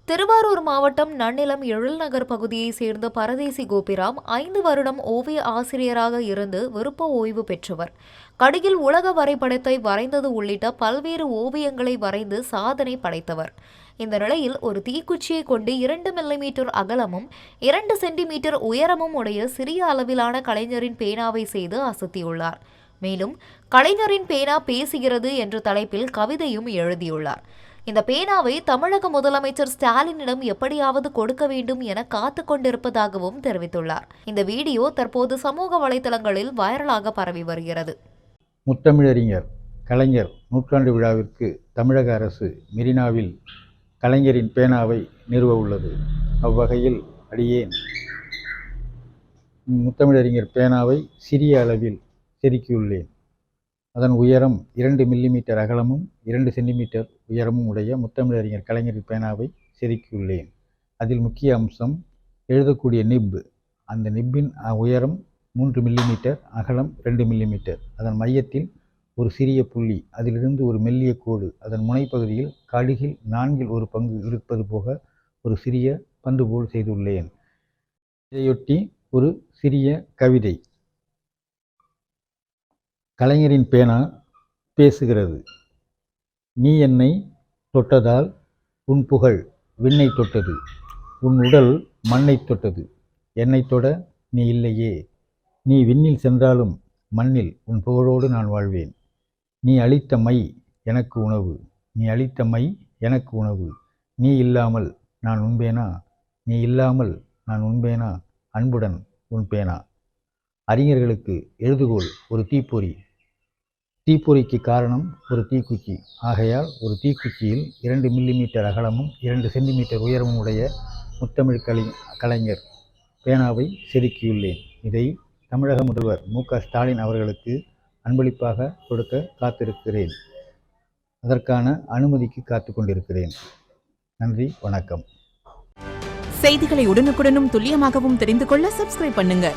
திருவாரூர் மாவட்டம் நன்னிலம் எழில்நகர் பகுதியைச் சேர்ந்த பரதேசி கோபிராம் 5 வருடம் ஓவிய ஆசிரியராக இருந்து விருப்ப ஓய்வு பெற்றவர். கடையில் உலக வரைபடத்தை வரைந்தது உள்ளிட்ட பல்வேறு ஓவியங்களை வரைந்து சாதனை படைத்தவர். இந்த நிலையில் ஒரு தீக்குச்சியை கொண்டு 2 மில்லிமீட்டர் அகலமும் 2 சென்டிமீட்டர் உயரமும் உடைய சிறிய அளவிலான கலைஞரின் பேனாவை செய்து அசத்தியுள்ளார். மேலும் கலைஞரின் பேனா பேசுகிறது என்ற தலைப்பில் கவிதையும் எழுதியுள்ளார். இந்த பேனாவை தமிழக முதலமைச்சர் ஸ்டாலினிடம் எப்படியாவது கொடுக்க வேண்டும் என காத்து கொண்டிருப்பதாகவும் தெரிவித்துள்ளார். இந்த வீடியோ தற்போது சமூக வலைதளங்களில் வைரலாக பரவி வருகிறது. முத்தமிழறிஞர் கலைஞர் நூற்றாண்டு விழாவிற்கு தமிழக அரசு மெரினாவில் கலைஞரின் பேனாவை நிறுவ உள்ளது. அவ்வகையில் அடியேன் முத்தமிழறிஞர் பேனாவை சிறிய அளவில் செதுக்கியுள்ளேன். அதன் உயரம் 2 மில்லிமீட்டர் அகலமும் 2 சென்டிமீட்டர் உயரமும் உடைய முத்தமிழறிஞர் கலைஞரின் பேனாவை செதுக்கியுள்ளேன். அதில் முக்கிய அம்சம் எழுதக்கூடிய நிப். அந்த நிப்பின் உயரம் 3 மில்லிமீட்டர், அகலம் 2 மில்லிமீட்டர். அதன் மையத்தில் ஒரு சிறிய புள்ளி, அதிலிருந்து ஒரு மெல்லிய கோடு, அதன் முனைப்பகுதியில் கடுகில் 4 1 பங்கு இருப்பது போக ஒரு சிறிய பந்து போல் செய்துள்ளேன். இதையொட்டி ஒரு சிறிய கவிதை. கலைஞரின் பேனா பேசுகிறது. நீ என்னை தொட்டதால் உன் புகழ் விண்ணை தொட்டது, உன் உடல் மண்ணை தொட்டது. என்னை தொட நீ இல்லையே. நீ விண்ணில் சென்றாலும் மண்ணில் உன் புகழோடு நான் வாழ்வேன். நீ அளித்த மை எனக்கு உணவு, நீ அளித்த மை எனக்கு உணவு. நீ இல்லாமல் நான் உண்பேனா, நீ இல்லாமல் நான் உண்பேனா, அன்புடன் உன் பேனா. அறிஞர்களுக்கு எழுதுகோள் ஒரு தீப்பொறி. தீப்பொறிக்கு காரணம் ஒரு தீக்குச்சி. ஆகையால் ஒரு தீக்குச்சியில் 2 மில்லிமீட்டர் அகலமும் 2 சென்டிமீட்டர் உயரமும் உடைய முத்தமிழ் கலைஞர் பேனாவை செதுக்கியுள்ளேன். இதை தமிழக முதல்வர் மு.க. ஸ்டாலின் அவர்களுக்கு அன்பளிப்பாக கொடுக்க காத்திருக்கிறேன். அதற்கான அனுமதிக்கு காத்து கொண்டிருக்கிறேன். நன்றி, வணக்கம். செய்திகளை உடனுக்குடனும் துல்லியமாகவும் தெரிந்து கொள்ள சப்ஸ்கிரைப் பண்ணுங்க.